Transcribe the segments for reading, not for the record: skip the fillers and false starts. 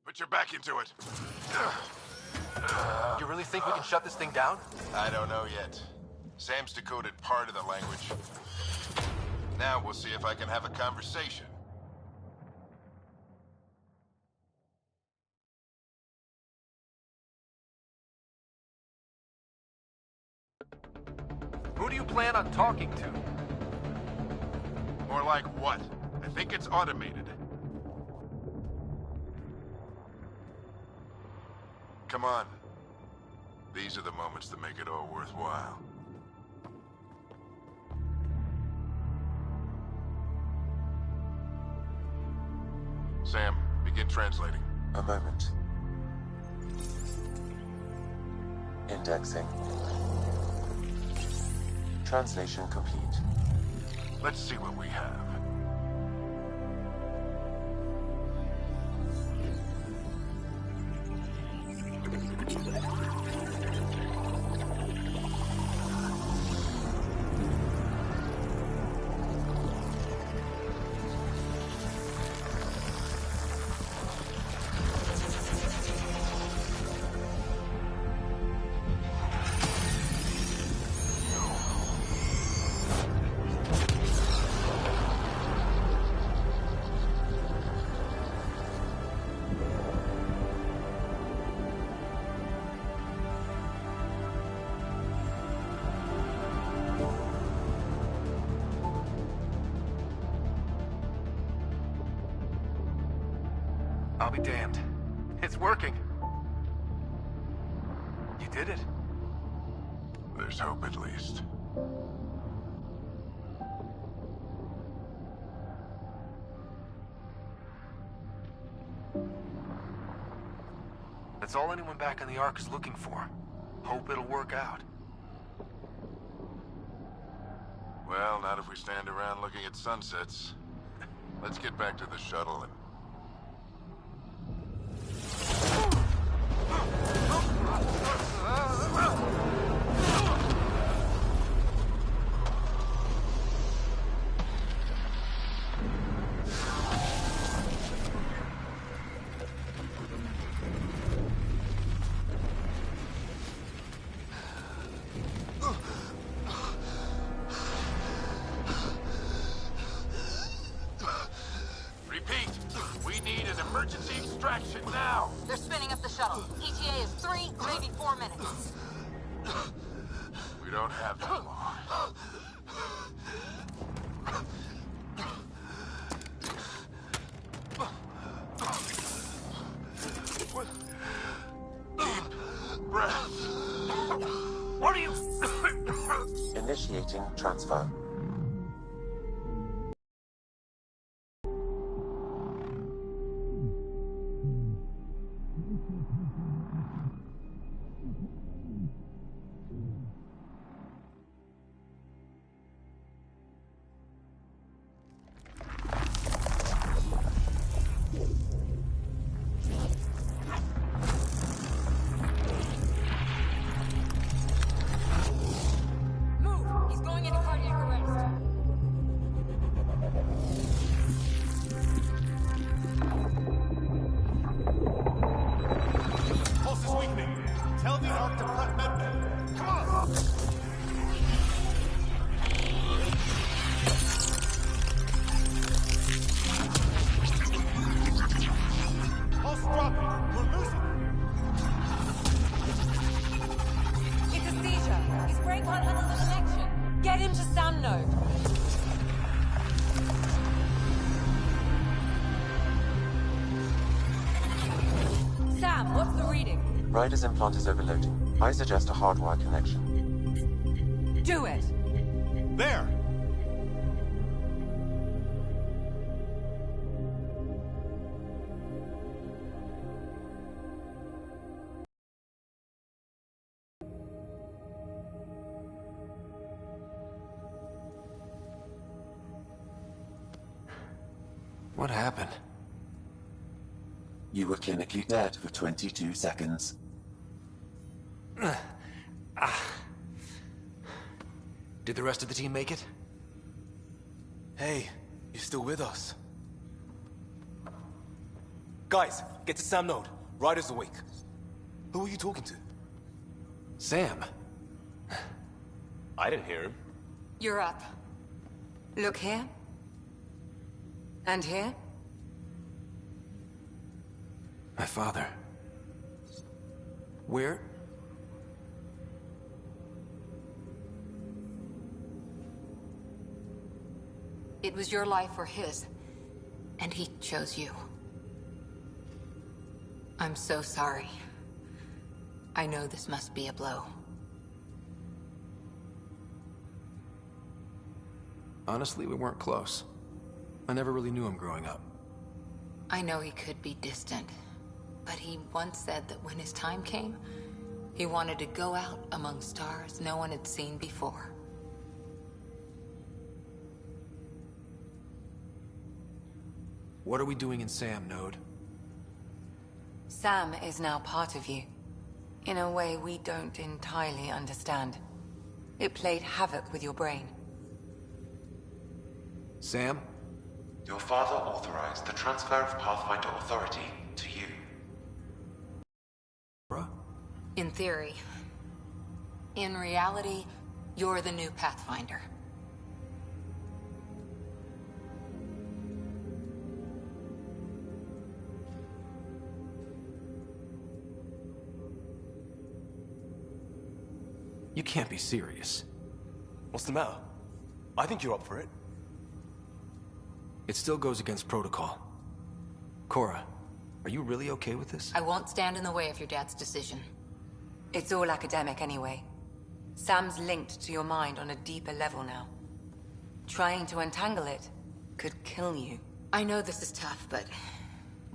Put your back into it. You really think we can shut this thing down? I don't know yet. Sam's decoded part of the language. Now we'll see if I can have a conversation. Who do you plan on talking to? More like what? I think it's automated. Come on. These are the moments that make it all worthwhile. Sam, begin translating. A moment. Indexing. Translation complete. Let's see what we have. I'll be damned. It's working. You did it. There's hope at least. That's all anyone back on the Ark is looking for. Hope it'll work out. Well, not if we stand around looking at sunsets. Let's get back to the shuttle and... Repeat, we need an emergency extraction now. They're spinning up the shuttle. ETA is 3, maybe 4 minutes. We don't have that long. Deep breath. What are you... Initiating transfer. to Sam node. Sam, what's the reading? Rider's implant is overloading. I suggest a hardwire connection. Do it. There! What happened? You were clinically dead for 22 seconds. Did the rest of the team make it? Hey, you're still with us. Guys, get to Sam node. Ryder's awake. Who are you talking to? Sam. I didn't hear him. You're up. Look here. And here. My father. Where? It was your life or his. And he chose you. I'm so sorry. I know this must be a blow. Honestly, we weren't close. I never really knew him growing up. I know he could be distant, but he once said that when his time came, he wanted to go out among stars no one had seen before. What are we doing in Sam node? Sam is now part of you, in a way we don't entirely understand. It played havoc with your brain. Sam? Your father authorized the transfer of Pathfinder authority to you. Bruh? In theory. In reality, you're the new Pathfinder. You can't be serious. What's the matter? I think you're up for it. It still goes against protocol. Cora, are you really okay with this? I won't stand in the way of your dad's decision. It's all academic anyway. Sam's linked to your mind on a deeper level now. Trying to untangle it could kill you. I know this is tough, but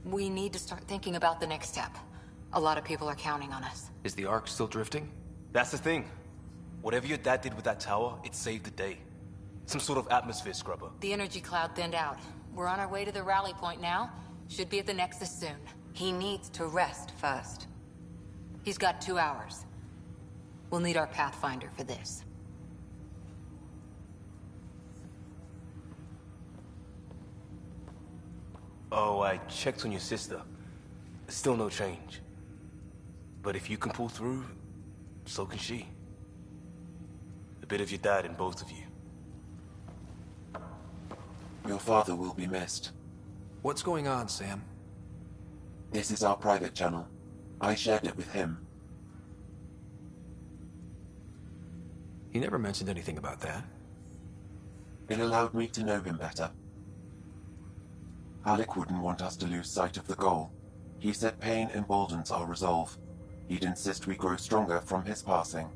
we need to start thinking about the next step. A lot of people are counting on us. Is the Ark still drifting? That's the thing. Whatever your dad did with that tower, it saved the day. Some sort of atmosphere scrubber. The energy cloud thinned out. We're on our way to the rally point now. Should be at the Nexus soon. He needs to rest first. He's got 2 hours. We'll need our Pathfinder for this. Oh, I checked on your sister. Still no change. But if you can pull through, so can she. A bit of your dad in both of you. Your father will be missed. What's going on, Sam? This is our private channel. I shared it with him. He never mentioned anything about that. It allowed me to know him better. Alec wouldn't want us to lose sight of the goal. He said pain emboldens our resolve. He'd insist we grow stronger from his passing.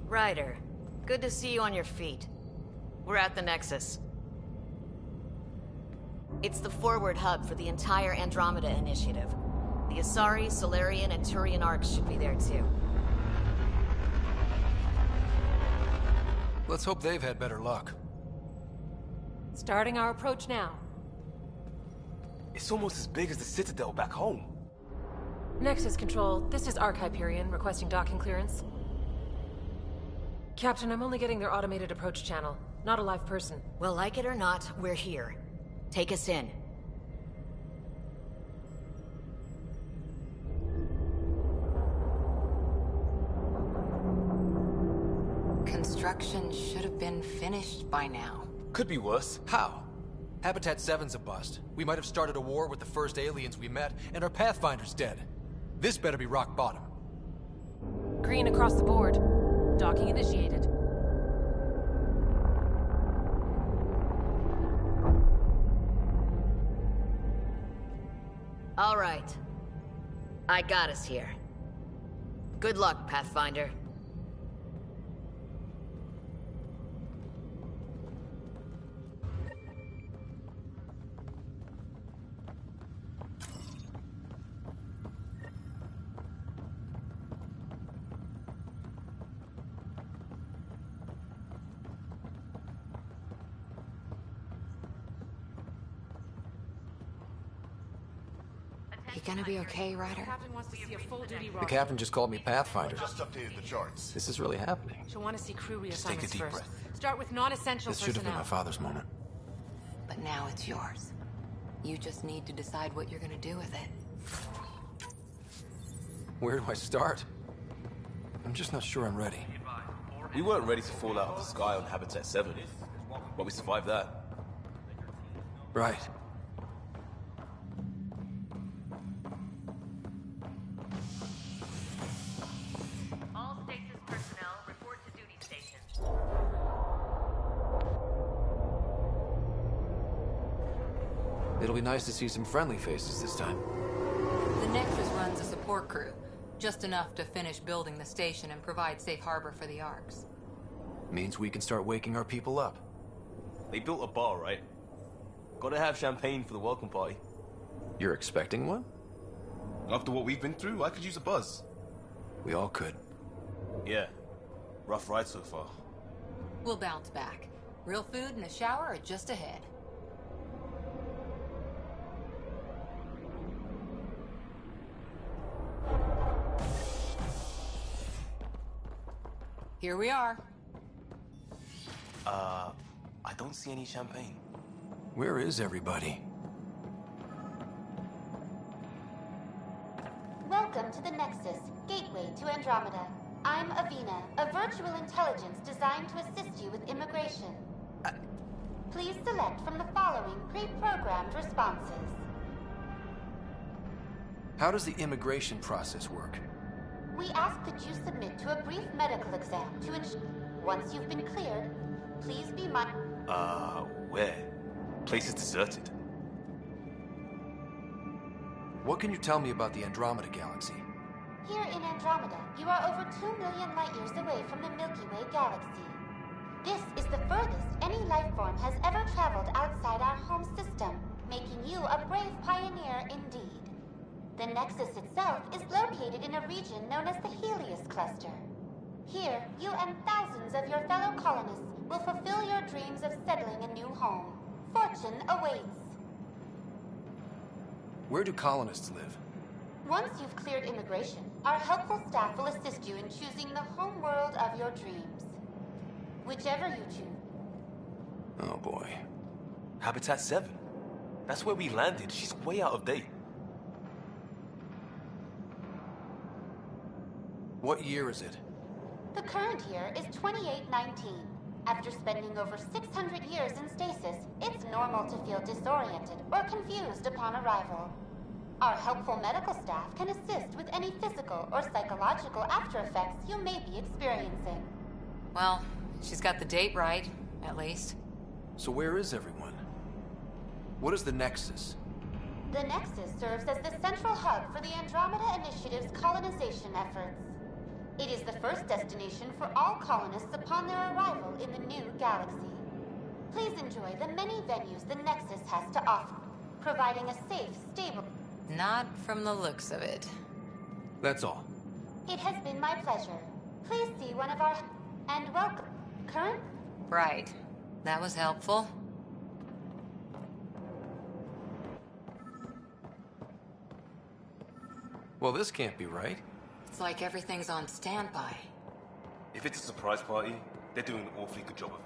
Ryder, good to see you on your feet. We're at the Nexus. It's the forward hub for the entire Andromeda initiative. The Asari, Solarian, and Turian arcs should be there too. Let's hope they've had better luck. Starting our approach now. It's almost as big as the Citadel back home. Nexus Control, this is Arc Hyperion requesting docking clearance. Captain, I'm only getting their automated approach channel, not a live person. Well, like it or not, we're here. Take us in. Construction should have been finished by now. Could be worse. How? Habitat 7's a bust. We might have started a war with the first aliens we met, and our Pathfinder's dead. This better be rock bottom. Green across the board. Docking initiated. All right. I got us here. Good luck, Pathfinder. You gonna be okay, Ryder? Captain wants to see a full duty The captain just called me Pathfinder. Just updated the charts. This is really happening. She'll want to see crew Just take a reassignments deep first. breath. Start with non-essential This should have been personnel. my father's moment. But now it's yours. You just need to decide what you're gonna do with it. Where do I start? I'm just not sure I'm ready. We weren't ready to fall out of the sky on Habitat 7, but we survived that. Right. All stasis personnel report to duty station. It'll be nice to see some friendly faces this time. The Nexus runs a support crew, just enough to finish building the station and provide safe harbor for the arcs. Means we can start waking our people up. They built a bar, right? Gotta have champagne for the welcome party. You're expecting one? After what we've been through, I could use a buzz. We all could. Yeah. Rough ride so far. We'll bounce back. Real food and a shower are just ahead. Here we are. I don't see any champagne. Where is everybody? Welcome to the Nexus, gateway to Andromeda. I'm Avina, a virtual intelligence designed to assist you with immigration. Please select from the following pre-programmed responses. How does the immigration process work? We ask that you submit to a brief medical exam to ensure... Once you've been cleared, please be Where? Place is deserted. What can you tell me about the Andromeda Galaxy? Here in Andromeda, you are over 2 million light years away from the Milky Way galaxy. This is the furthest any life form has ever traveled outside our home system, making you a brave pioneer indeed. The Nexus itself is located in a region known as the Helios Cluster. Here, you and thousands of your fellow colonists will fulfill your dreams of settling a new home. Fortune awaits. Where do colonists live? Once you've cleared immigration, our helpful staff will assist you in choosing the home world of your dreams. Whichever you choose. Oh boy. Habitat 7. That's where we landed. She's way out of date. What year is it? The current year is 2819. After spending over 600 years in stasis, it's normal to feel disoriented or confused upon arrival. Our helpful medical staff can assist with any physical or psychological after effects you may be experiencing. Well, she's got the date right, at least. So where is everyone? What is the Nexus? The Nexus serves as the central hub for the Andromeda Initiative's colonization efforts. It is the first destination for all colonists upon their arrival in the new galaxy. Please enjoy the many venues the Nexus has to offer, providing a safe, stable... Not from the looks of it. That's all. It has been my pleasure. Please see one of our... and welcome. Current? Right. That was helpful. Well, this can't be right. It's like everything's on standby. If it's a surprise party, they're doing an awfully good job of it.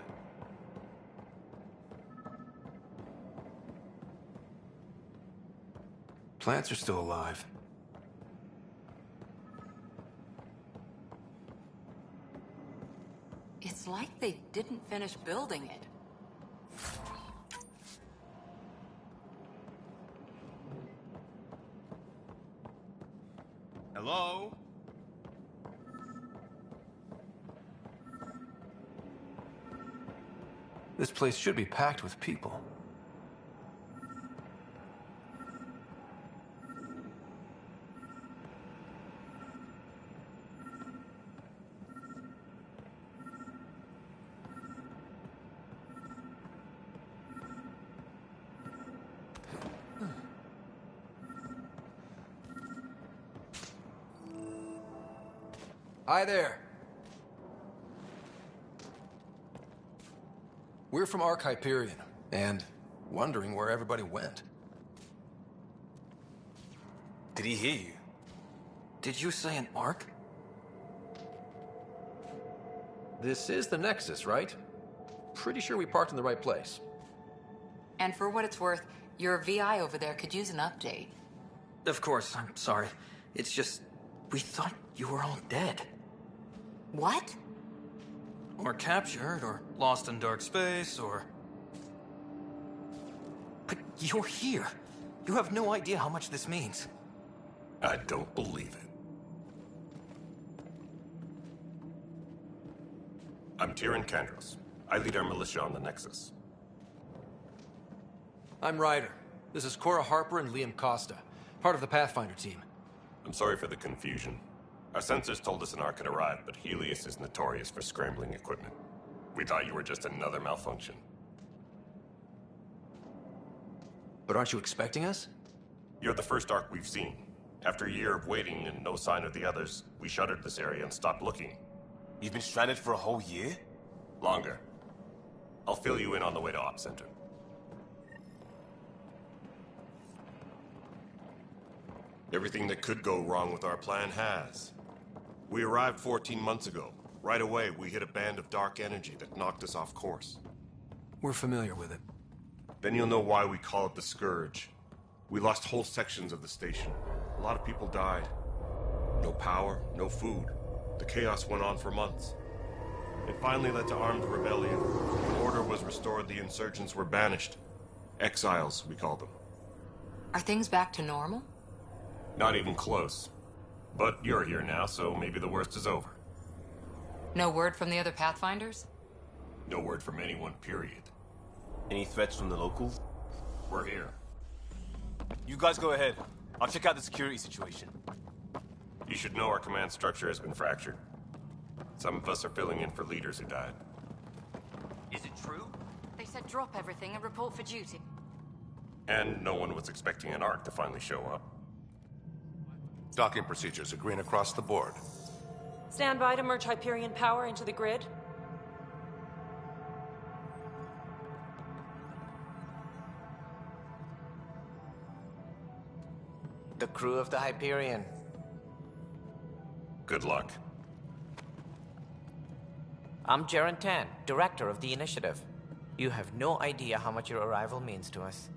Plants are still alive. It's like they didn't finish building it. Hello? This place should be packed with people. Hi there. We're from Hyperion, and wondering where everybody went. Did he hear you? Did you say an Ark? This is the Nexus, right? Pretty sure we parked in the right place. And for what it's worth, your VI over there could use an update. Of course, I'm sorry. It's just, we thought you were all dead. What? Or captured, or lost in dark space, or... But you're here. You have no idea how much this means. I don't believe it. I'm Tyrion Kandros. I lead our militia on the Nexus. I'm Ryder. This is Cora Harper and Liam Costa, part of the Pathfinder team. I'm sorry for the confusion. Our sensors told us an Ark had arrived, but Helios is notorious for scrambling equipment. We thought you were just another malfunction. But aren't you expecting us? You're the first Ark we've seen. After a year of waiting and no sign of the others, we shuttered this area and stopped looking. You've been stranded for a whole year? Longer. I'll fill you in on the way to Op Center. Everything that could go wrong with our plan has. We arrived 14 months ago. Right away, we hit a band of dark energy that knocked us off course. We're familiar with it. Then you'll know why we call it the Scourge. We lost whole sections of the station. A lot of people died. No power, no food. The chaos went on for months. It finally led to armed rebellion. When order was restored, the insurgents were banished. Exiles, we call them. Are things back to normal? Not even close. But you're here now, so maybe the worst is over. No word from the other Pathfinders? No word from anyone, period. Any threats from the locals? We're here. You guys go ahead. I'll check out the security situation. You should know our command structure has been fractured. Some of us are filling in for leaders who died. Is it true? They said drop everything and report for duty. And no one was expecting an Ark to finally show up. Docking procedures are green across the board. Stand by to merge Hyperion power into the grid. The crew of the Hyperion. Good luck. I'm Jaren Tan, director of the initiative. You have no idea how much your arrival means to us.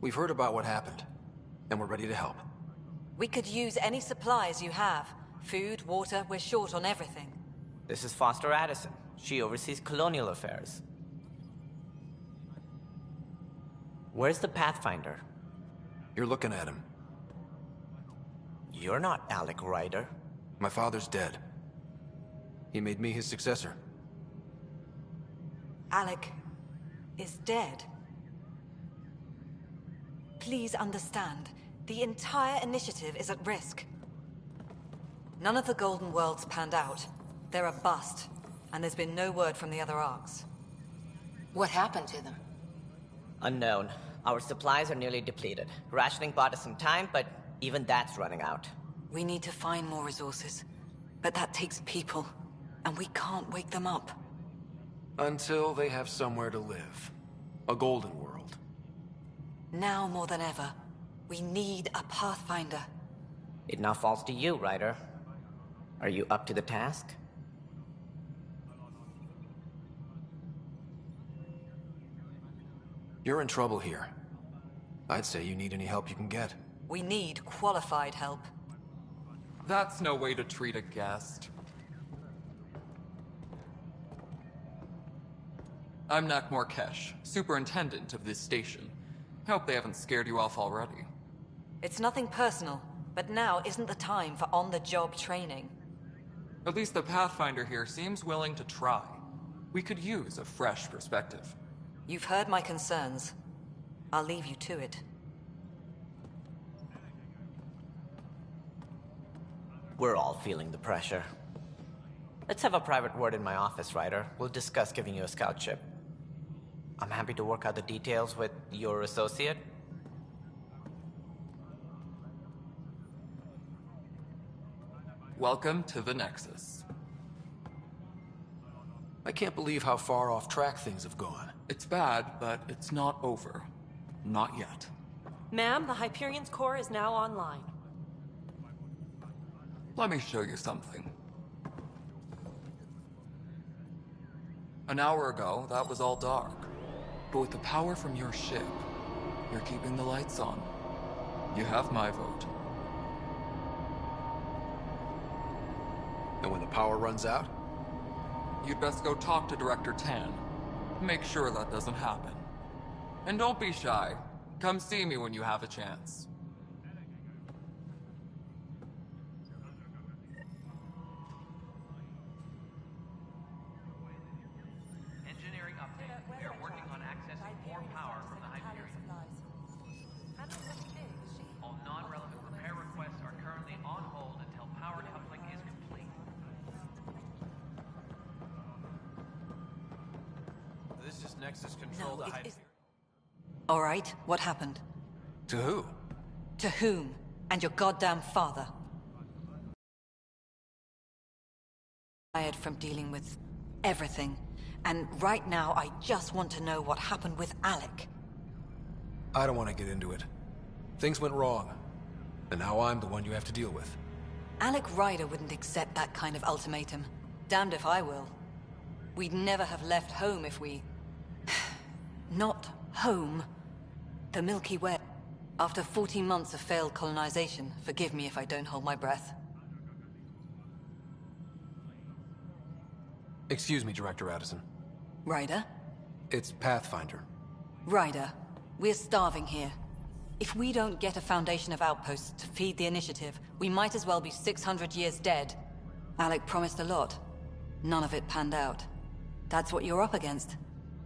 We've heard about what happened, and we're ready to help. We could use any supplies you have. Food, water, we're short on everything. This is Foster Addison. She oversees colonial affairs. Where's the Pathfinder? You're looking at him. You're not Alec Ryder. My father's dead. He made me his successor. Alec is dead. Please understand, the entire initiative is at risk. None of the Golden Worlds panned out. They're a bust, and there's been no word from the other arcs. What happened to them? Unknown. Our supplies are nearly depleted. Rationing bought us some time, but even that's running out. We need to find more resources, but that takes people, and we can't wake them up. Until they have somewhere to live. A golden world. Now more than ever, we need a Pathfinder. It now falls to you, Ryder. Are you up to the task? You're in trouble here. I'd say you need any help you can get. We need qualified help. That's no way to treat a guest. I'm Nakmor Kesh, superintendent of this station. Hope they haven't scared you off already. It's nothing personal, but now isn't the time for on-the-job training. At least the Pathfinder here seems willing to try. We could use a fresh perspective. You've heard my concerns. I'll leave you to it. We're all feeling the pressure. Let's have a private word in my office, Ryder. We'll discuss giving you a scout ship. I'm happy to work out the details with your associate. Welcome to the Nexus. I can't believe how far off track things have gone. It's bad, but it's not over. Not yet. Ma'am, the Hyperion's core is now online. Let me show you something. An hour ago, that was all dark. But with the power from your ship, you're keeping the lights on. You have my vote. And when the power runs out? You'd best go talk to Director Tan. Make sure that doesn't happen. And don't be shy. Come see me when you have a chance. Engineering update. We are working on accessing more power from the Hyperion. All non-relevant repair requests are currently on hold until power coupling is complete. This is Nexus Control to Hyperion. All right, what happened? To who? To whom? And your goddamn father. Tired from dealing with everything. And right now, I just want to know what happened with Alec. I don't want to get into it. Things went wrong. And now I'm the one you have to deal with. Alec Ryder wouldn't accept that kind of ultimatum. Damned if I will. We'd never have left home if we... Not home. The Milky Way. After 14 months of failed colonization, forgive me if I don't hold my breath. Excuse me, Director Addison. Ryder? It's Pathfinder. Ryder, we're starving here. If we don't get a foundation of outposts to feed the initiative, we might as well be 600 years dead. Alec promised a lot. None of it panned out. That's what you're up against.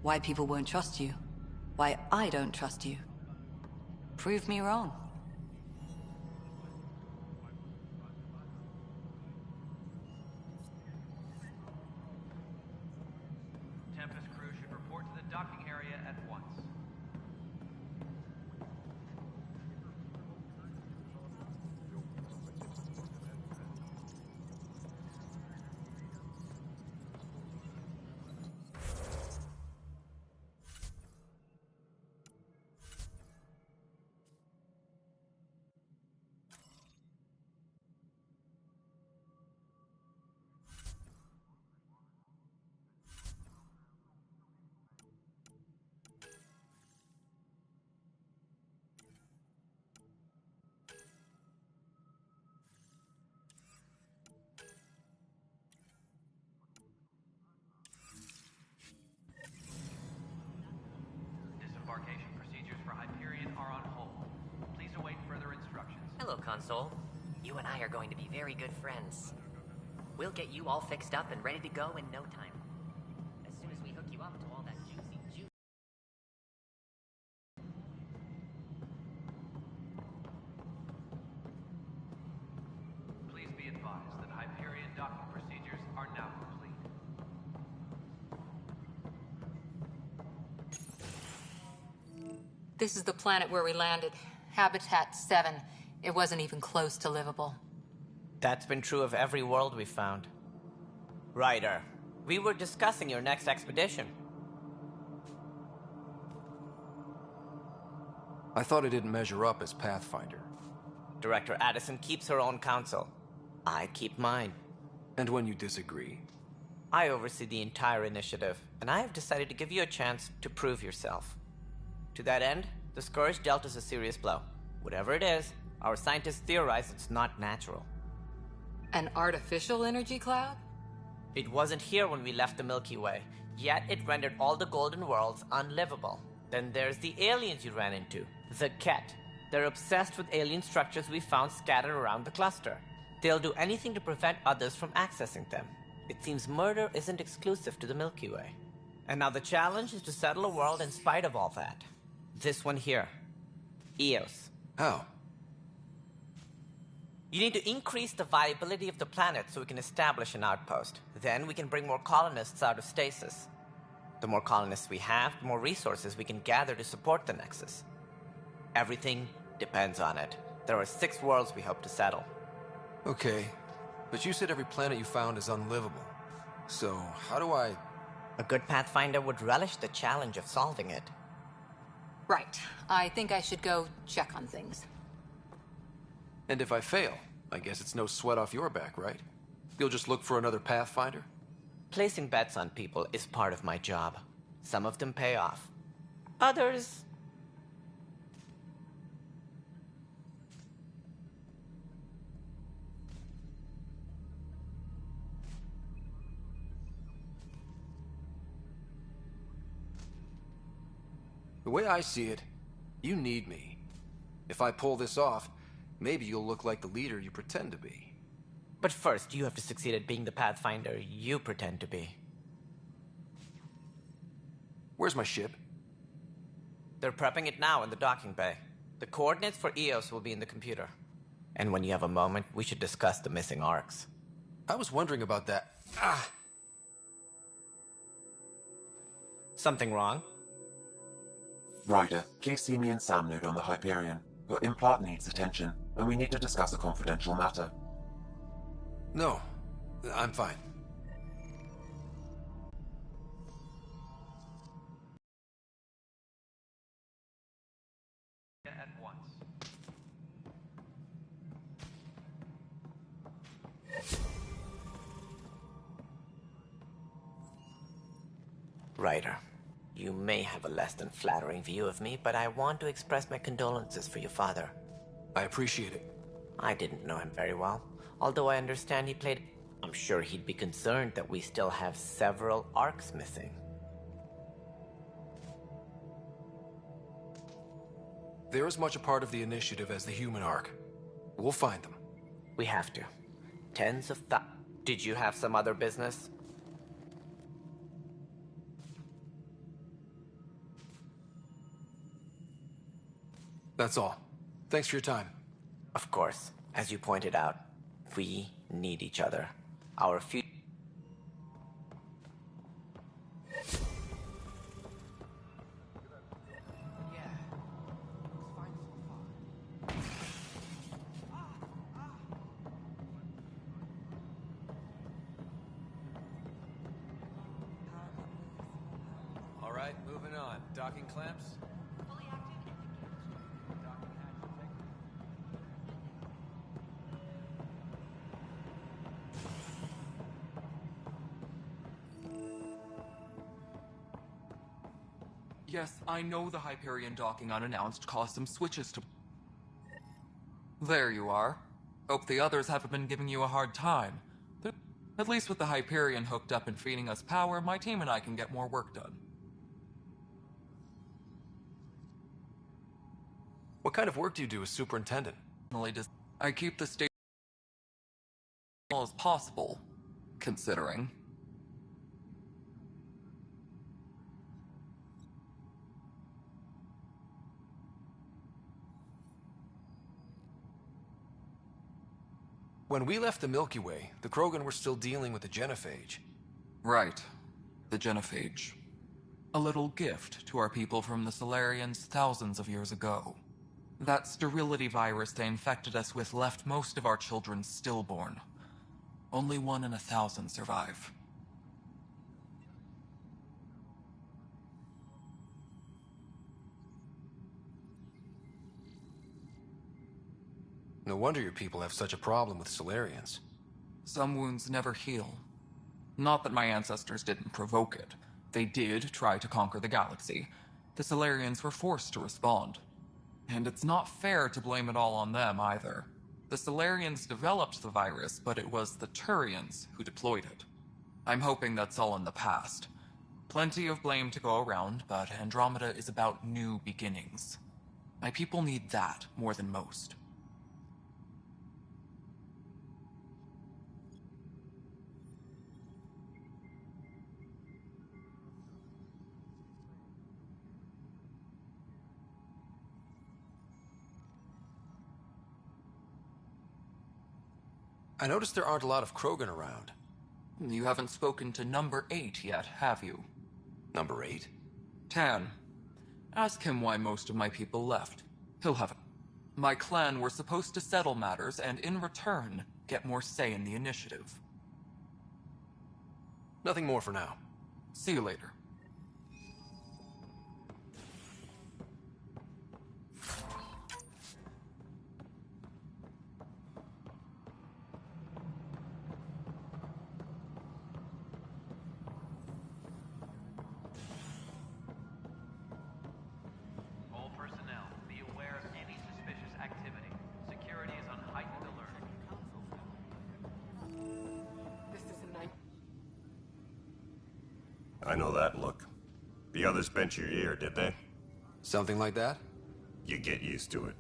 Why people won't trust you. Why I don't trust you. Prove me wrong. Tempest crew should report to the docking area at once. Disembarkation procedures for Hyperion are on hold. Please await further instructions. Hello, Console. You and I are going to be very good friends. We'll get you all fixed up and ready to go in no time. As soon as we hook you up to all that juicy juice. Please be advised that Hyperion docking procedures are now complete. This is the planet where we landed. Habitat 7. It wasn't even close to livable. That's been true of every world we found. Ryder, we were discussing your next expedition. I thought I didn't measure up as Pathfinder. Director Addison keeps her own counsel. I keep mine. And when you disagree? I oversee the entire initiative, and I have decided to give you a chance to prove yourself. To that end, the Scourge dealt us a serious blow. Whatever it is, our scientists theorize it's not natural. An artificial energy cloud? It wasn't here when we left the Milky Way, yet it rendered all the golden worlds unlivable. Then there's the aliens you ran into, the Ket. They're obsessed with alien structures we found scattered around the cluster. They'll do anything to prevent others from accessing them. It seems murder isn't exclusive to the Milky Way. And now the challenge is to settle a world in spite of all that. This one here. Eos. How? You need to increase the viability of the planet so we can establish an outpost. Then we can bring more colonists out of stasis. The more colonists we have, the more resources we can gather to support the Nexus. Everything depends on it. There are 6 worlds we hope to settle. Okay, but you said every planet you found is unlivable. So, how do I... A good Pathfinder would relish the challenge of solving it. Right. I think I should go check on things. And if I fail, I guess it's no sweat off your back, right? You'll just look for another Pathfinder? Placing bets on people is part of my job. Some of them pay off. Others... The way I see it, you need me. If I pull this off, maybe you'll look like the leader you pretend to be. But first, you have to succeed at being the Pathfinder you pretend to be. Where's my ship? They're prepping it now in the docking bay. The coordinates for Eos will be in the computer. And when you have a moment, we should discuss the missing arcs. I was wondering about that. Something wrong? Ryder, please see me and Sam Node on the Hyperion. Your implant needs attention, and we need to discuss a confidential matter. No, I'm fine. At once. Ryder, you may have a less than flattering view of me, but I want to express my condolences for your father. I appreciate it. I didn't know him very well, although I understand he played... I'm sure he'd be concerned that we still have several arcs missing. They're as much a part of the initiative as the human arc. We'll find them. We have to. Tens of Did you have some other business? That's all. Thanks for your time. Of course. As you pointed out, we need each other. Our future... All right, moving on. Docking clamps? Yes, I know the Hyperion docking unannounced caused some switches to... There you are. Hope the others haven't been giving you a hard time. At least with the Hyperion hooked up and feeding us power, my team and I can get more work done. What kind of work do you do as superintendent? I keep the station as possible. considering. When we left the Milky Way, the Krogan were still dealing with the genophage. Right. The genophage. A little gift to our people from the Solarians thousands of years ago. That sterility virus they infected us with left most of our children stillborn. Only 1 in 1,000 survive. No wonder your people have such a problem with Solarians. Some wounds never heal. Not that my ancestors didn't provoke it. They did try to conquer the galaxy. The Solarians were forced to respond. And it's not fair to blame it all on them, either. The Solarians developed the virus, but it was the Turians who deployed it. I'm hoping that's all in the past. Plenty of blame to go around, but Andromeda is about new beginnings. My people need that more than most. I noticed there aren't a lot of Krogan around. You haven't spoken to number 8 yet, have you? Number 8? Tan. Ask him why most of my people left. He'll have it. My clan were supposed to settle matters and, in return, get more say in the initiative. Nothing more for now. See you later. All personnel, be aware of any suspicious activity. Security is on heightened alert. This is a night. I know that look. The others bent your ear, did they? Something like that? You get used to it.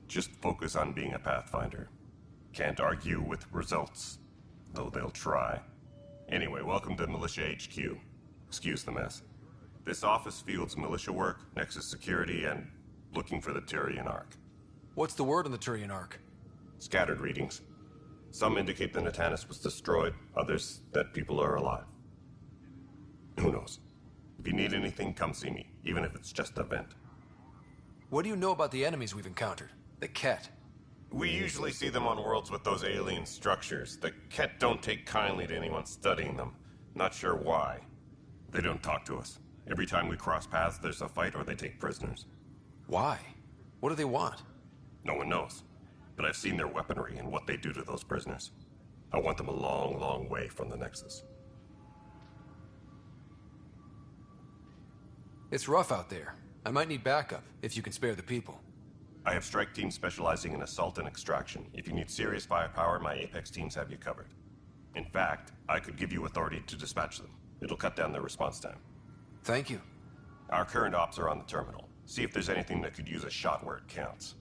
Just focus on being a Pathfinder. Can't argue with results, though they'll try. Anyway, welcome to Militia HQ. Excuse the mess. This office fields militia work, Nexus security, and looking for the Turian Ark. What's the word on the Turian Ark? Scattered readings. Some indicate the Natanus was destroyed, others that people are alive. Who knows? If you need anything, come see me, even if it's just a vent. What do you know about the enemies we've encountered? The Ket? We usually see them on worlds with those alien structures. The Ket don't take kindly to anyone studying them. Not sure why. They don't talk to us. Every time we cross paths, there's a fight or they take prisoners. Why? What do they want? No one knows. But I've seen their weaponry and what they do to those prisoners. I want them a long, long way from the Nexus. It's rough out there. I might need backup, if you can spare the people. I have strike teams specializing in assault and extraction. If you need serious firepower, my Apex teams have you covered. In fact, I could give you authority to dispatch them. It'll cut down their response time. Thank you. Our current ops are on the terminal. See if there's anything that could use a shot where it counts.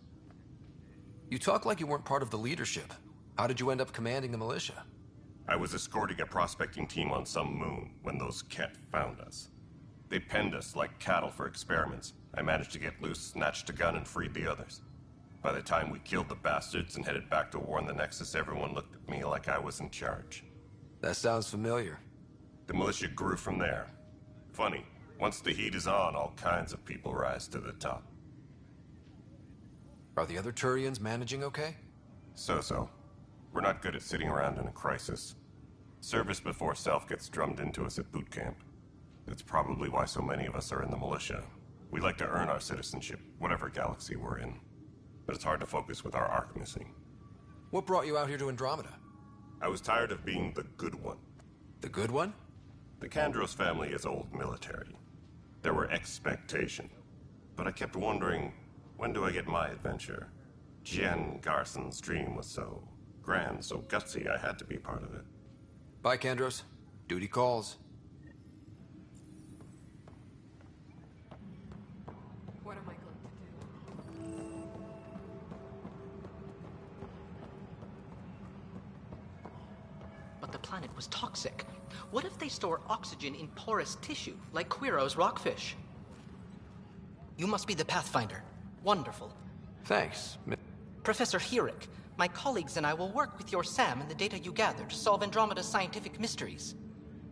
You talk like you weren't part of the leadership. How did you end up commanding the militia? I was escorting a prospecting team on some moon when those Ket found us. They penned us like cattle for experiments. I managed to get loose, snatched a gun, and freed the others. By the time we killed the bastards and headed back to war in the Nexus, everyone looked at me like I was in charge. That sounds familiar. The militia grew from there. Funny, once the heat is on, all kinds of people rise to the top. Are the other Turians managing okay? So-so. We're not good at sitting around in a crisis. Service before self gets drummed into us at boot camp. That's probably why so many of us are in the militia. We like to earn our citizenship, whatever galaxy we're in. But it's hard to focus with our arc missing. What brought you out here to Andromeda? I was tired of being the good one. The good one? The Kandros family is old military. There were expectations. But I kept wondering, when do I get my adventure? Jen Garson's dream was so grand, so gutsy, I had to be part of it. Bye, Kandros. Duty calls. What am I going to do? but the planet was toxic. What if they store oxygen in porous tissue, like Quiro's rockfish? You must be the Pathfinder. Wonderful. Thanks. Professor Herrick, my colleagues and I will work with your Sam and the data you gather to solve Andromeda's scientific mysteries.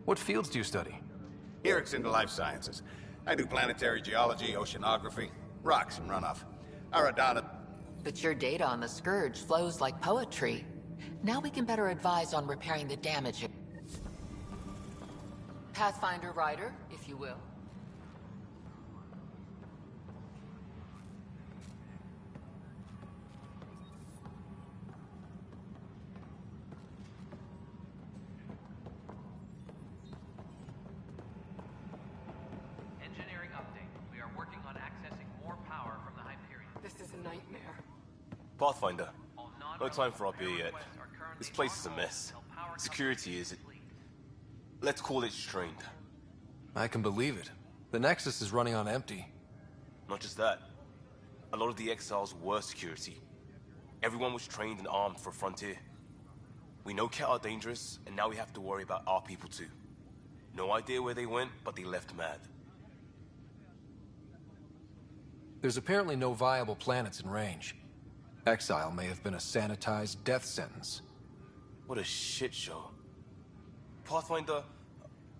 What fields do you study? Herrick's into life sciences. I do planetary geology, oceanography, rocks and runoff. Aradana. But your data on the Scourge flows like poetry. Now we can better advise on repairing the damage. Pathfinder Rider, if you will. Engineering update. We are working on accessing more power from the Hyperion. This is a nightmare. Pathfinder, no time for up here yet. This place is a mess. Security is... Let's call it strained. I can believe it. The Nexus is running on empty. Not just that. A lot of the exiles were security. Everyone was trained and armed for Frontier. We know Ket are dangerous, and now we have to worry about our people too. No idea where they went, but they left mad. There's apparently no viable planets in range. Exile may have been a sanitized death sentence. What a shit show. Pathfinder,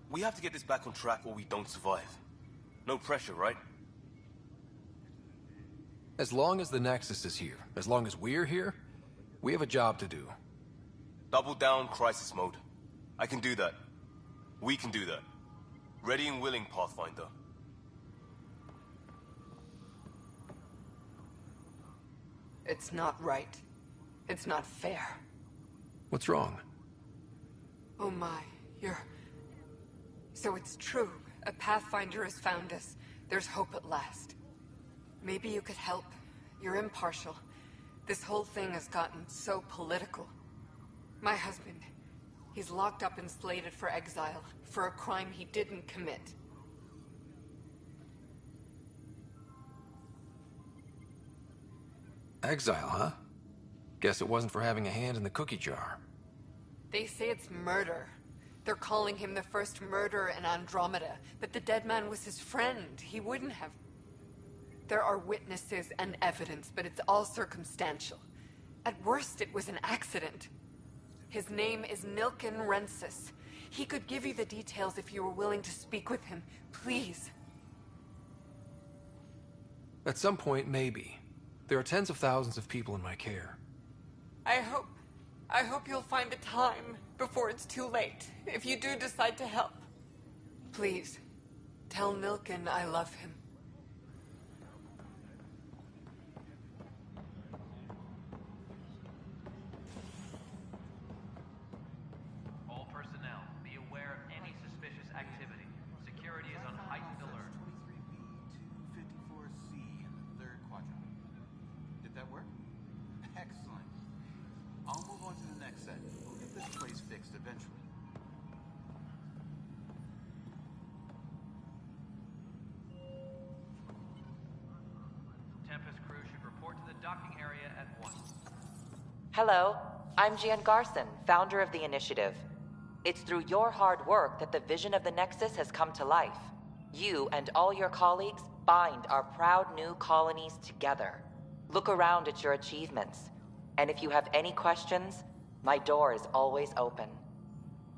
we have to get this back on track or we don't survive. No pressure, right? As long as the Nexus is here, as long as we're here, we have a job to do. Double down crisis mode. I can do that. We can do that. Ready and willing, Pathfinder. It's not right. It's not fair. What's wrong? Oh my, So it's true. A Pathfinder has found us. There's hope at last. Maybe you could help. You're impartial. This whole thing has gotten so political. My husband, he's locked up and slated for exile for a crime he didn't commit. Exile, huh? Guess it wasn't for having a hand in the cookie jar. They say it's murder. They're calling him the first murderer in Andromeda, but the dead man was his friend. He wouldn't have... There are witnesses and evidence, but it's all circumstantial. At worst, it was an accident. His name is Nilken Rensis. He could give you the details if you were willing to speak with him. Please. At some point, maybe. There are tens of thousands of people in my care. I hope you'll find the time before it's too late, if you do decide to help. Please, tell Nilken I love him. All personnel, be aware of any suspicious activity. Security is on heightened alert. 23B-254C in the third quadrant. Did that work? Excellent. I'll move on to the next set. We'll get this place fixed eventually. Tempest crew should report to the docking area at once. Hello, I'm Gian Garson, founder of the Initiative. It's through your hard work that the vision of the Nexus has come to life. You and all your colleagues bind our proud new colonies together. Look around at your achievements. And if you have any questions, my door is always open.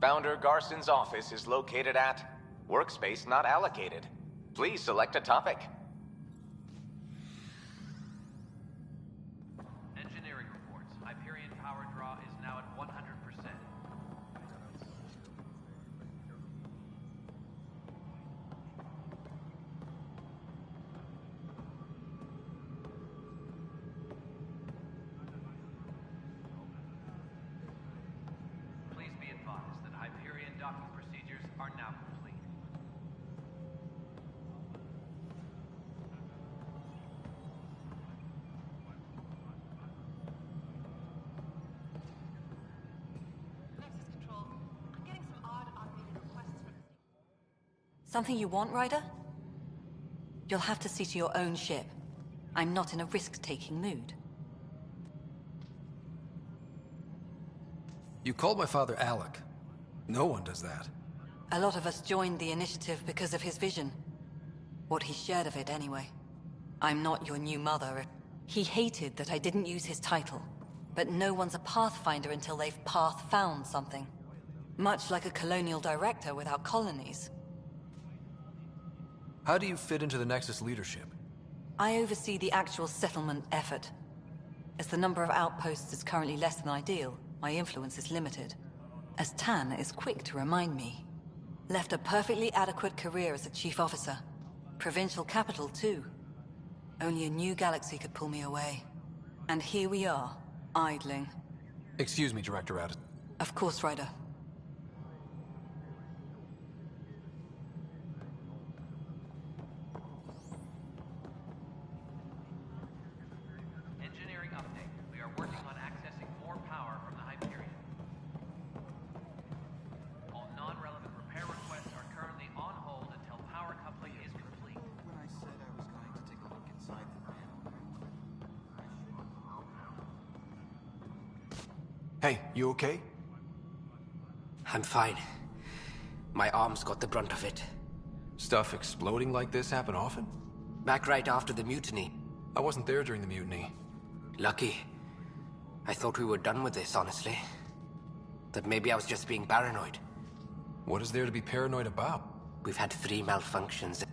Founder Garson's office is located at Workspace Not Allocated. Please select a topic. Engineering reports. Hyperion power draw is now at 100%. Please be advised that Hyperion docking procedures are now complete. Something you want, Ryder? You'll have to see to your own ship. I'm not in a risk-taking mood. You called my father Alec. No one does that. A lot of us joined the initiative because of his vision. What he shared of it, anyway. I'm not your new mother. He hated that I didn't use his title. But no one's a Pathfinder until they've path-found something. Much like a colonial director without colonies. How do you fit into the Nexus leadership? I oversee the actual settlement effort. As the number of outposts is currently less than ideal, my influence is limited. As Tan is quick to remind me. Left a perfectly adequate career as a chief officer. Provincial capital, too. Only a new galaxy could pull me away. And here we are, idling. Excuse me, Director Addison. Of course, Ryder. Engineering update. We are working on accessing more power from the Hyperion. All non-relevant repair requests are currently on hold until power coupling is complete. When I said I was going to take a look inside the panel. Hey, you okay? I'm fine. My arms got the brunt of it. Stuff exploding like this happen often? Back right after the mutiny. I wasn't there during the mutiny. Lucky. I thought we were done with this, honestly. That maybe I was just being paranoid. What is there to be paranoid about? We've had 3 malfunctions.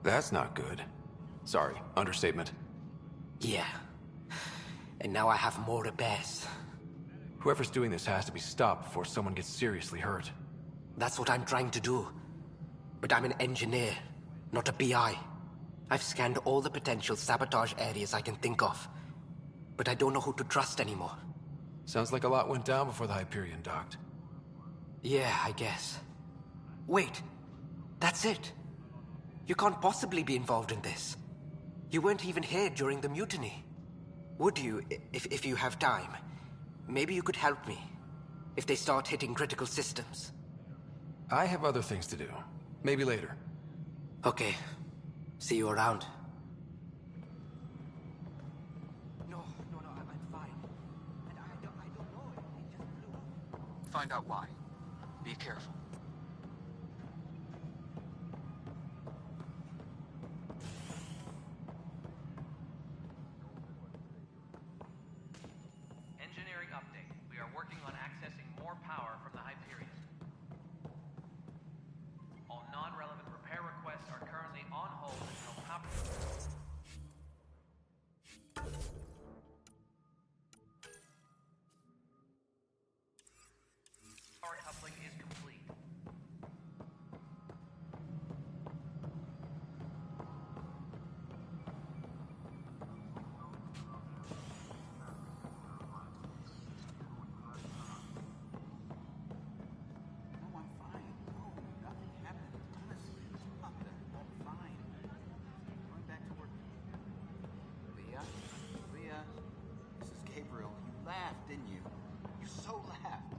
That's not good. Sorry, understatement. Yeah. And now I have more repairs. Whoever's doing this has to be stopped before someone gets seriously hurt. That's what I'm trying to do. But I'm an engineer, not a PI. I've scanned all the potential sabotage areas I can think of. But I don't know who to trust anymore. Sounds like a lot went down before the Hyperion docked. Yeah, I guess. Wait. That's it. You can't possibly be involved in this. You weren't even here during the mutiny. Would you, if you have time? Maybe you could help me. If they start hitting critical systems. I have other things to do. Maybe later. Okay. See you around. No, I'm fine. And I don't know. It just blew up. Find out why. Be careful. Engineering update. We are working on accessing more power from the Hyperion. All non-relevant repair requests are currently on hold until power... Power coupling is complete. No, I'm fine. No, nothing happened. Honestly, nothing. I'm fine. Going back to work. Leah? Leah? This is Gabriel. You laughed, didn't you? You so laughed.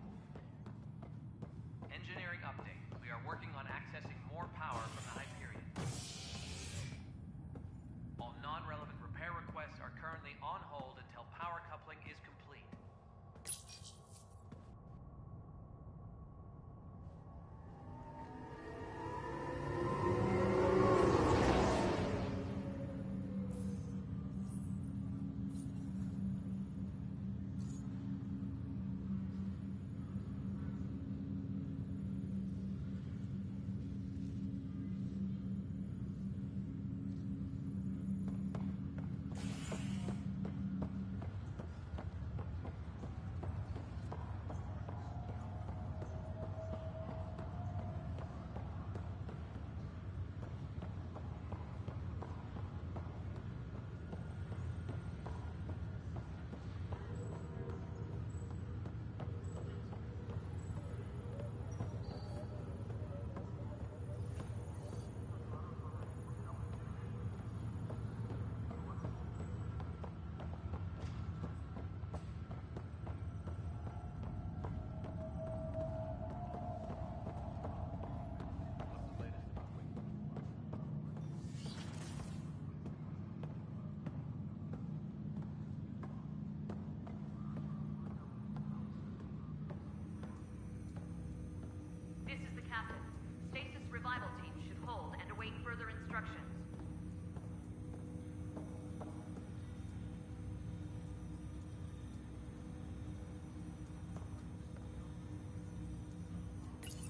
Engineering update. We are working on accessing more power from the Hyperion. All non-relevant repair requests are currently on hold until power coupling is complete.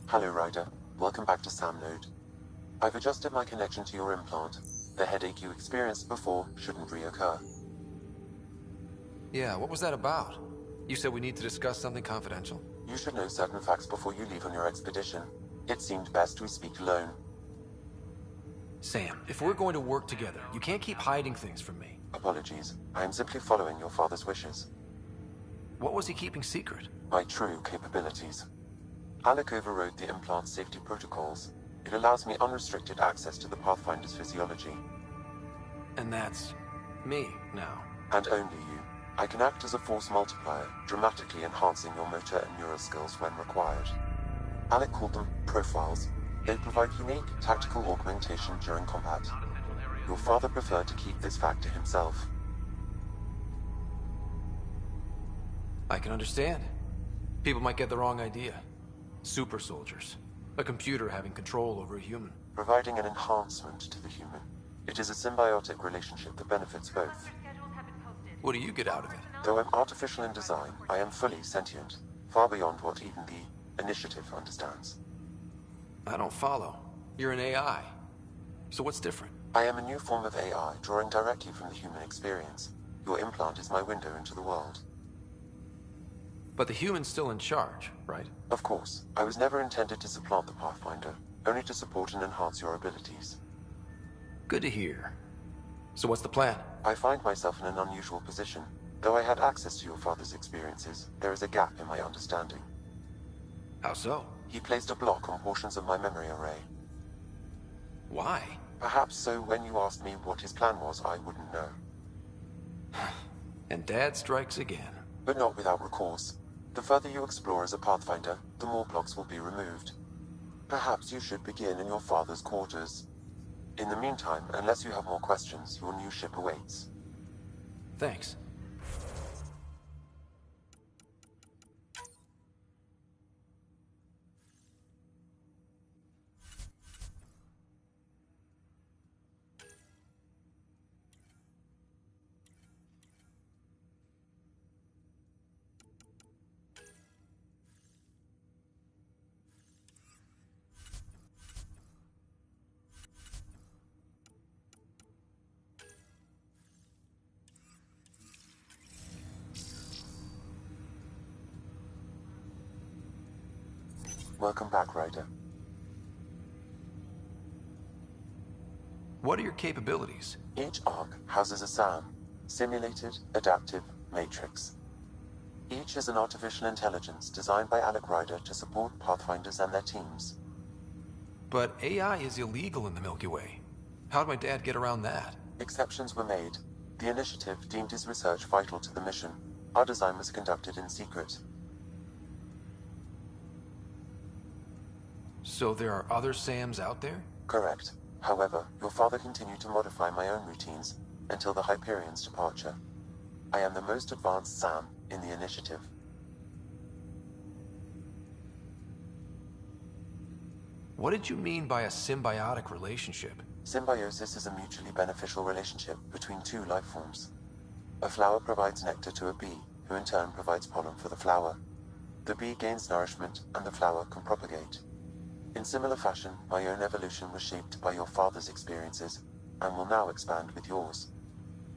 Hello, Ryder. Welcome back to Sam Node. I've adjusted my connection to your implant. The headache you experienced before shouldn't reoccur. Yeah, what was that about? You said we need to discuss something confidential? You should know certain facts before you leave on your expedition. It seemed best we speak alone. Sam, if we're going to work together, you can't keep hiding things from me. Apologies. I am simply following your father's wishes. What was he keeping secret? My true capabilities. Alec overrode the implant's safety protocols. It allows me unrestricted access to the Pathfinder's physiology. And that's me now. And only you. I can act as a force multiplier, dramatically enhancing your motor and neural skills when required. Alec called them profiles. They provide unique tactical augmentation during combat. Your father preferred to keep this fact to himself. I can understand. People might get the wrong idea. Super soldiers. A computer having control over a human. Providing an enhancement to the human. It is a symbiotic relationship that benefits both. What do you get out of it? Though I'm artificial in design, I am fully sentient, far beyond what even the Initiative understands. I don't follow. You're an AI. So what's different? I am a new form of AI, drawing directly from the human experience. Your implant is my window into the world. But the human's still in charge, right? Of course. I was never intended to supplant the Pathfinder, only to support and enhance your abilities. Good to hear. So what's the plan? I find myself in an unusual position. Though I had access to your father's experiences, there is a gap in my understanding. How so? He placed a block on portions of my memory array. Why? Perhaps so when you asked me what his plan was, I wouldn't know. And Dad strikes again. But not without recourse. The further you explore as a Pathfinder, the more blocks will be removed. Perhaps you should begin in your father's quarters. In the meantime, unless you have more questions, your new ship awaits. Thanks. Welcome back, Ryder. What are your capabilities? Each arc houses a SAM, Simulated Adaptive Matrix. Each is an artificial intelligence designed by Alec Ryder to support Pathfinders and their teams. But AI is illegal in the Milky Way. How'd my dad get around that? Exceptions were made. The Initiative deemed his research vital to the mission. Our design was conducted in secret. So there are other SAMs out there? Correct. However, your father continued to modify my own routines until the Hyperion's departure. I am the most advanced SAM in the Initiative. What did you mean by a symbiotic relationship? Symbiosis is a mutually beneficial relationship between two life forms. A flower provides nectar to a bee, who in turn provides pollen for the flower. The bee gains nourishment, and the flower can propagate. In similar fashion, my own evolution was shaped by your father's experiences, and will now expand with yours.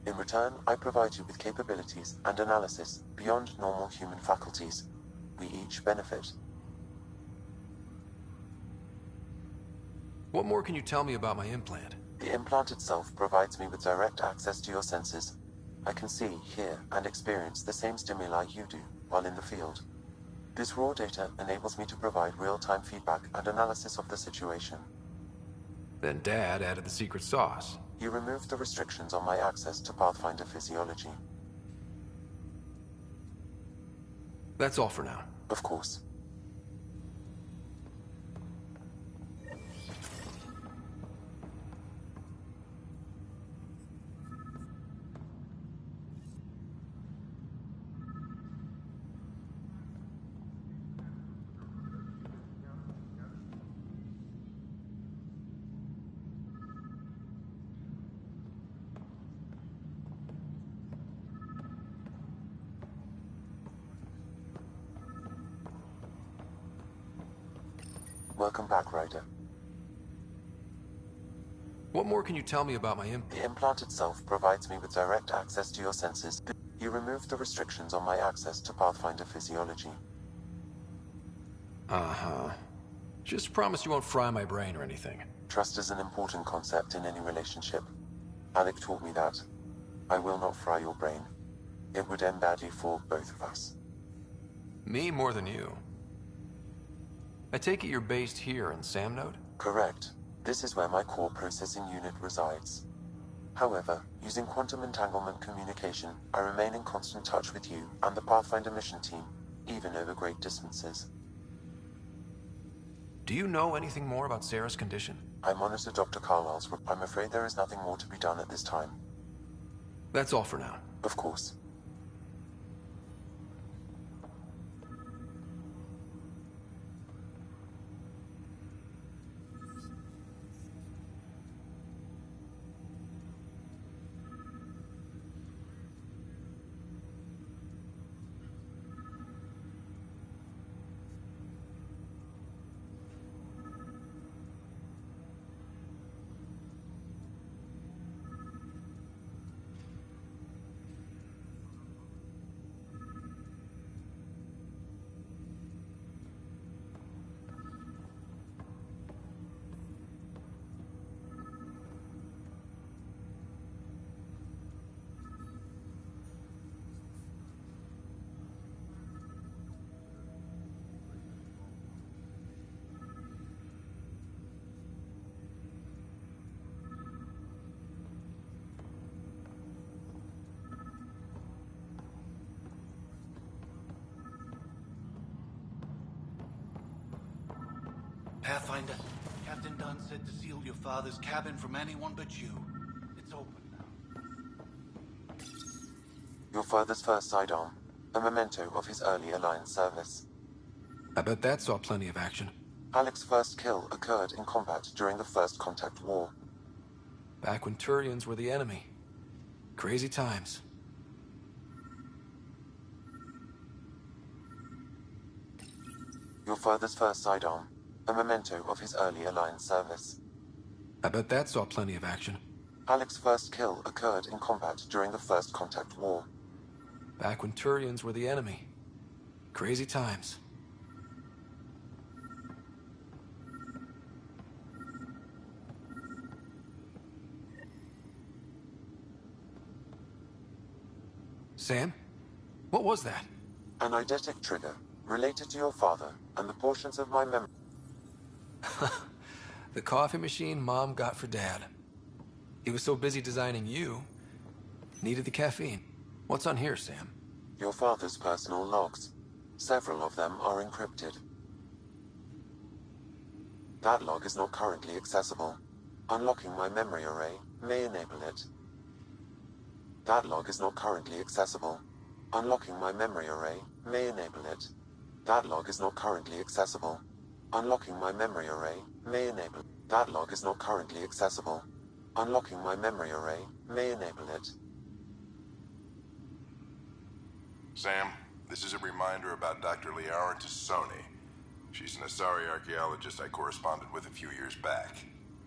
In return, I provide you with capabilities and analysis beyond normal human faculties. We each benefit. What more can you tell me about my implant? The implant itself provides me with direct access to your senses. I can see, hear, and experience the same stimuli you do while in the field. This raw data enables me to provide real-time feedback and analysis of the situation. Then Dad added the secret sauce. He removed the restrictions on my access to Pathfinder physiology. That's all for now. Of course. Welcome back, Ryder. What more can you tell me about my implant? The implant itself provides me with direct access to your senses. You removed the restrictions on my access to Pathfinder physiology. Uh-huh. Just promise you won't fry my brain or anything. Trust is an important concept in any relationship. Alec taught me that. I will not fry your brain. It would end badly for both of us. Me more than you. I take it you're based here in Samnode? Correct. This is where my core processing unit resides. However, using quantum entanglement communication, I remain in constant touch with you and the Pathfinder mission team, even over great distances. Do you know anything more about Sarah's condition? I monitor Dr. Carlisle's. I'm afraid there is nothing more to be done at this time. That's all for now. Of course. Pathfinder, Captain Dunn said to seal your father's cabin from anyone but you. It's open now. Your father's first sidearm, a memento of his early Alliance service. I bet that saw plenty of action. Alec's first kill occurred in combat during the First Contact War. Back when Turians were the enemy. Crazy times. Your father's first sidearm, a memento of his early Alliance service. I bet that saw plenty of action. Alec's first kill occurred in combat during the First Contact War. Back when Turians were the enemy. Crazy times. Sam? What was that? An eidetic trigger, related to your father, and the portions of my memory. The coffee machine Mom got for Dad. He was so busy designing you, needed the caffeine. What's on here, Sam? Your father's personal logs. Several of them are encrypted. That log is not currently accessible. Unlocking my memory array may enable it. That log is not currently accessible. Unlocking my memory array may enable it. That log is not currently accessible. Unlocking my memory array may enable. That log is not currently accessible. Unlocking my memory array may enable it. Sam, this is a reminder about Dr. Liara Tassoni. She's an Asari archaeologist I corresponded with a few years back.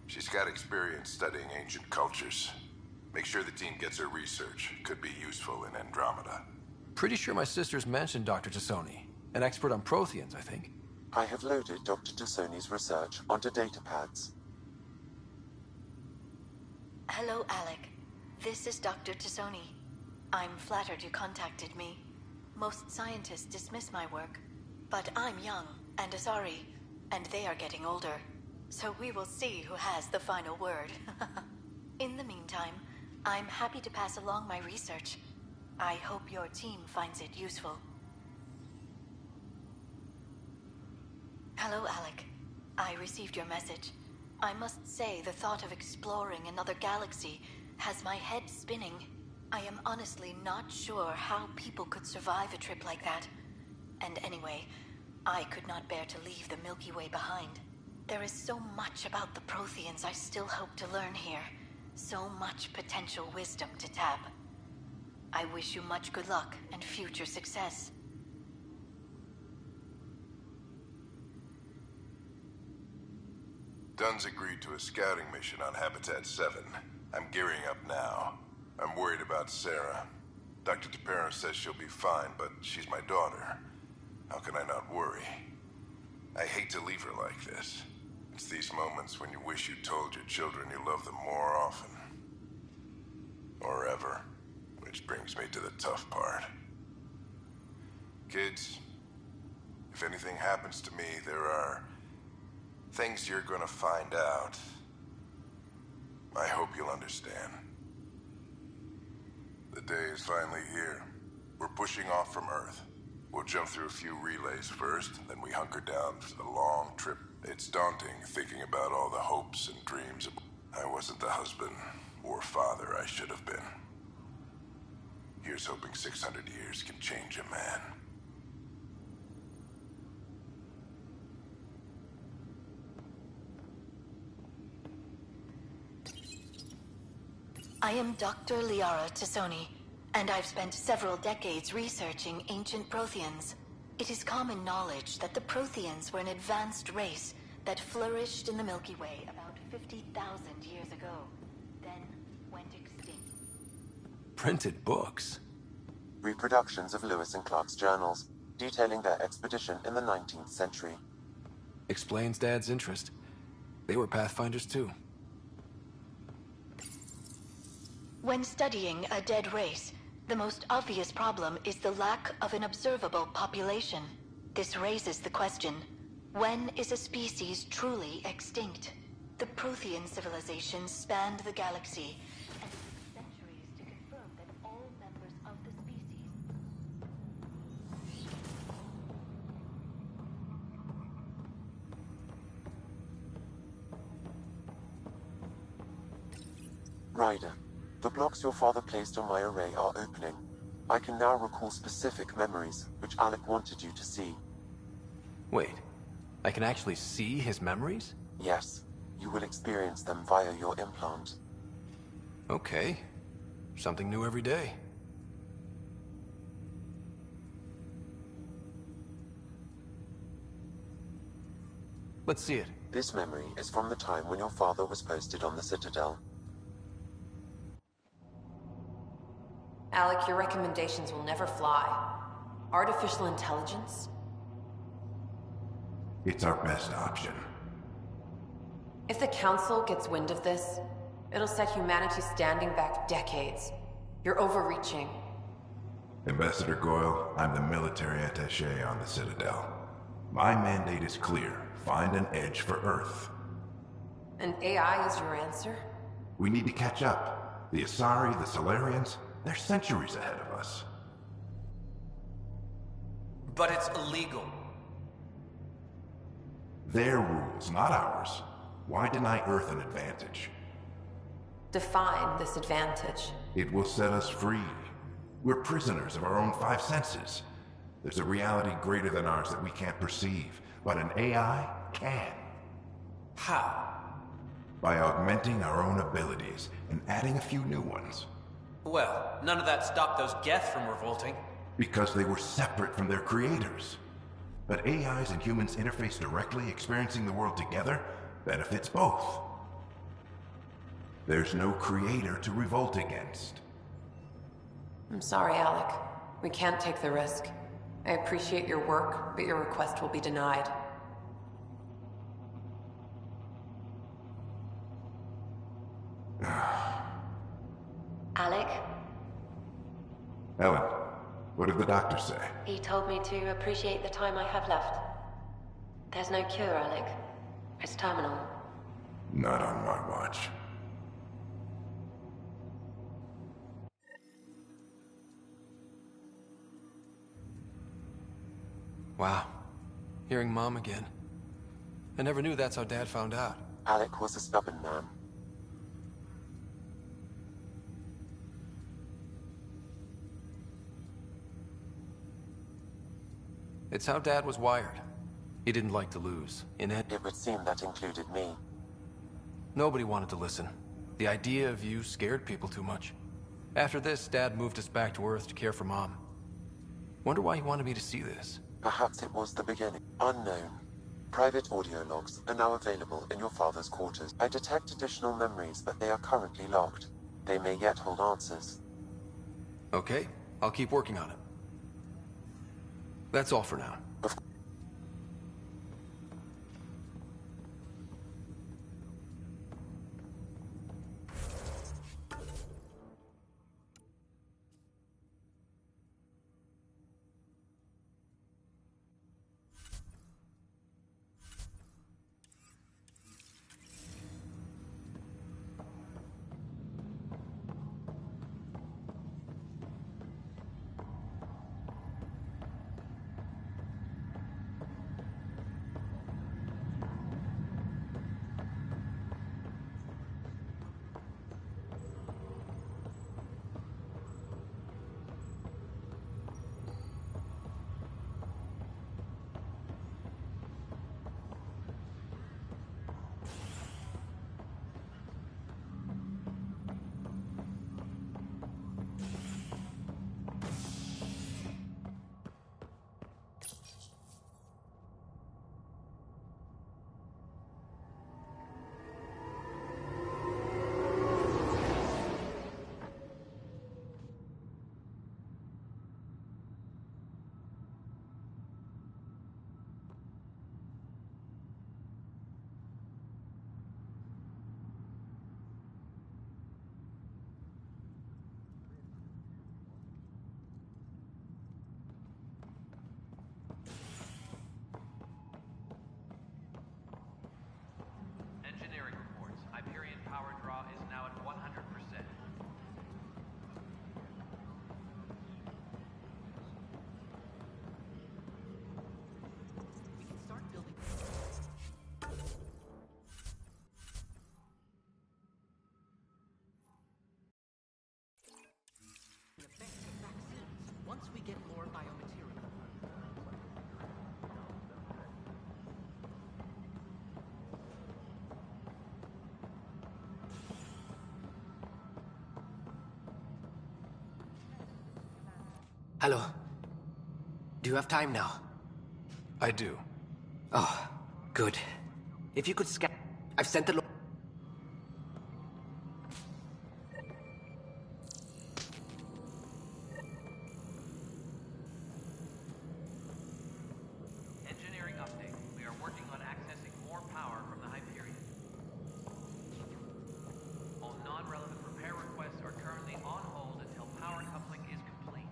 She's got experience studying ancient cultures. Make sure the team gets her research. Could be useful in Andromeda. Pretty sure my sisters mentioned Dr. Tassoni. An expert on Protheans, I think. I have loaded Dr. Tassoni's research onto datapads. Hello, Alec. This is Dr. Tassoni. I'm flattered you contacted me. Most scientists dismiss my work, but I'm young and Asari, and they are getting older. So we will see who has the final word. In the meantime, I'm happy to pass along my research. I hope your team finds it useful. Hello, Alec. I received your message. I must say the thought of exploring another galaxy has my head spinning. I am honestly not sure how people could survive a trip like that. And anyway, I could not bear to leave the Milky Way behind. There is so much about the Protheans I still hope to learn here. So much potential wisdom to tap. I wish you much good luck and future success. Dunn's agreed to a scouting mission on Habitat 7. I'm gearing up now. I'm worried about Sarah. Dr. Tapero says she'll be fine, but she's my daughter. How can I not worry? I hate to leave her like this. It's these moments when you wish you told your children you love them more often. Or ever. Which brings me to the tough part. Kids, if anything happens to me, there are things you're gonna find out. I hope you'll understand. The day is finally here. We're pushing off from Earth. We'll jump through a few relays first, then we hunker down for the long trip. It's daunting thinking about all the hopes and dreams. I wasn't the husband or father I should have been. Here's hoping 600 years can change a man. I am Dr. Liara Tassoni, and I've spent several decades researching ancient Protheans. It is common knowledge that the Protheans were an advanced race that flourished in the Milky Way about 50,000 years ago, then went extinct. Printed books? Reproductions of Lewis and Clark's journals, detailing their expedition in the 19th century. Explains Dad's interest. They were Pathfinders too. When studying a dead race, the most obvious problem is the lack of an observable population. This raises the question, when is a species truly extinct? The Prothean civilization spanned the galaxy, and it took centuries to confirm that all members of the species... Ryder, the blocks your father placed on my array are opening. I can now recall specific memories, which Alec wanted you to see. Wait, I can actually see his memories? Yes, you will experience them via your implant. Okay. Something new every day. Let's see it. This memory is from the time when your father was posted on the Citadel. Alec, your recommendations will never fly. Artificial intelligence? It's our best option. If the Council gets wind of this, it'll set humanity standing back decades. You're overreaching. Ambassador Goyle, I'm the military attaché on the Citadel. My mandate is clear. Find an edge for Earth. And AI is your answer? We need to catch up. The Asari, the Solarians, they're centuries ahead of us. But it's illegal. Their rules, not ours. Why deny Earth an advantage? Define this advantage. It will set us free. We're prisoners of our own five senses. There's a reality greater than ours that we can't perceive, but an AI can. How? By augmenting our own abilities and adding a few new ones. Well, none of that stopped those Geth from revolting. Because they were separate from their creators. But AIs and humans interface directly, experiencing the world together, benefits both. There's no creator to revolt against. I'm sorry, Alec. We can't take the risk. I appreciate your work, but your request will be denied. Alec? Ellen, what did the doctor say? He told me to appreciate the time I have left. There's no cure, Alec. It's terminal. Not on my watch. Wow. Hearing Mom again. I never knew that's how Dad found out. Alec was a stubborn man. It's how Dad was wired. He didn't like to lose. It would seem that included me. Nobody wanted to listen. The idea of you scared people too much. After this, Dad moved us back to Earth to care for Mom. Wonder why he wanted me to see this. Perhaps it was the beginning. Unknown. Private audio logs are now available in your father's quarters. I detect additional memories, but they are currently locked. They may yet hold answers. Okay, I'll keep working on it. That's all for now. Engineering reports. Hyperion power draw is now at 100%. We can start building. Effective vaccines once we get more biomaterial. Hello. Do you have time now? I do. Oh, good. If you could scan... I've sent the... Engineering update. We are working on accessing more power from the Hyperion. All non-relevant repair requests are currently on hold until power coupling is complete.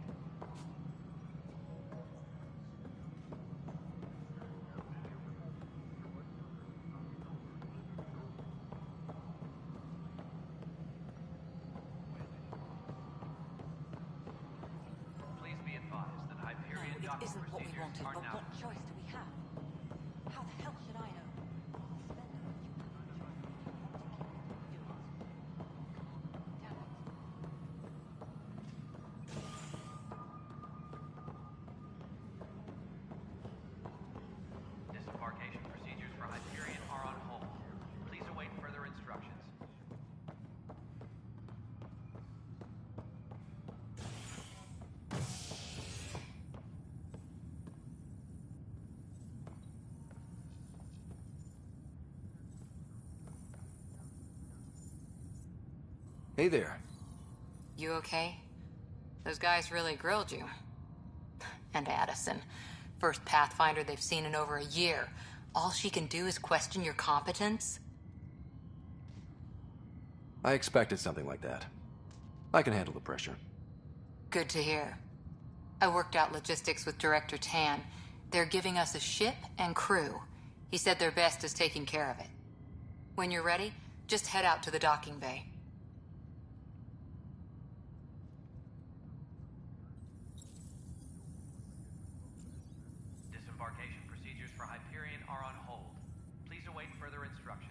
Please be advised that Hyperion No, it docking isn't what we procedures wanted, are but now what choice do we have? How the hell should I know? Disembarkation procedures for Hyperion are on hold. Please await further instructions. Hey there. You okay? Those guys really grilled you. And Addison. First Pathfinder they've seen in over a year. All she can do is question your competence? I expected something like that. I can handle the pressure. Good to hear. I worked out logistics with Director Tan. They're giving us a ship and crew. He said their best is taking care of it. When you're ready, just head out to the docking bay. Disembarkation procedures for Hyperion are on hold. Please await further instructions.